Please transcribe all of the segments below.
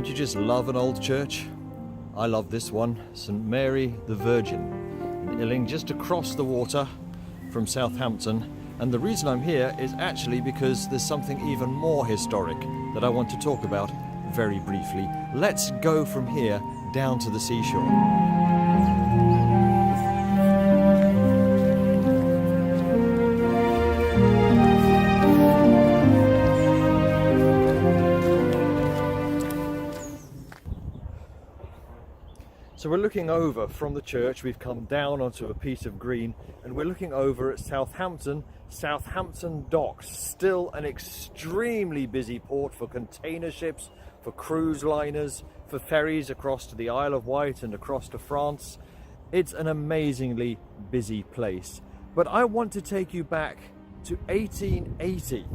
Don't you just love an old church? I love this one, St Mary the Virgin, in Illing, just across the water from Southampton. And the reason I'm here is actually because there's something even more historic that I want to talk about very briefly. Let's go from here down to the seashore. So we're looking over from the church, we've come down onto a piece of green, and we're looking over at Southampton docks, still an extremely busy port for container ships, for cruise liners, for ferries across to the Isle of Wight and across to France. It's an amazingly busy place. But I want to take you back to 1880,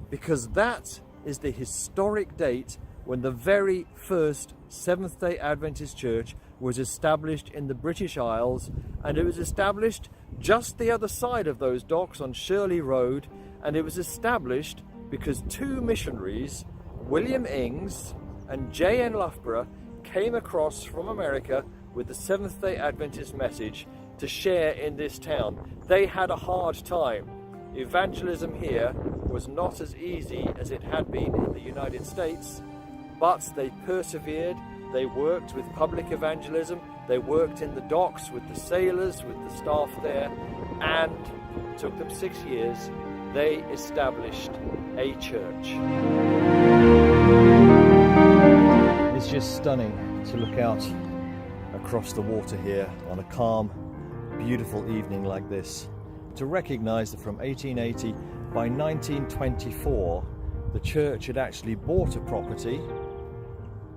because that is the historic date when the very first Seventh-day Adventist church was established in the British Isles, and it was established just the other side of those docks on Shirley Road, and it was established because two missionaries, William Ings and J.N. Loughborough, came across from America with the Seventh-day Adventist message to share in this town. They had a hard time. Evangelism here was not as easy as it had been in the United States, but they persevered. They worked with public evangelism, they worked in the docks with the sailors, with the staff there, and it took them 6 years. They established a church. It's just stunning to look out across the water here on a calm, beautiful evening like this, to recognize that from 1880, by 1924, the church had actually bought a property,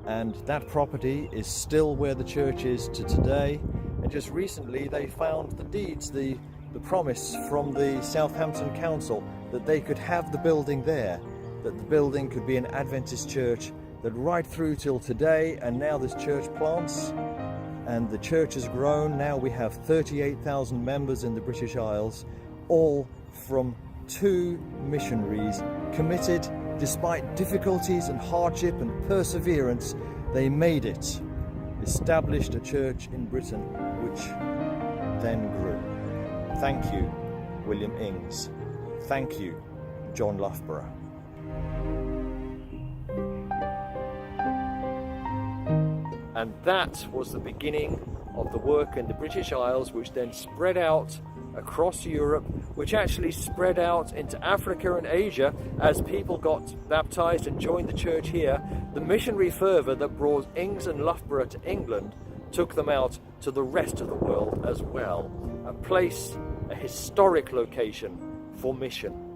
and that property is still where the church is to today. And just recently they found the deeds, the promise from the Southampton Council that they could have the building there, that the building could be an Adventist church, that right through till today. And now this church plants, and the church has grown. Now we have 38,000 members in the British Isles, all from two missionaries committed. Despite difficulties and hardship and perseverance, they made it, established a church in Britain, which then grew. Thank you, William Ings. Thank you, John Loughborough. And that was the beginning of the work in the British Isles, which then spread out across Europe, which actually spread out into Africa and Asia as people got baptized and joined the church here. The missionary fervour that brought Ings and Loughborough to England took them out to the rest of the world as well. A place, a historic location for mission.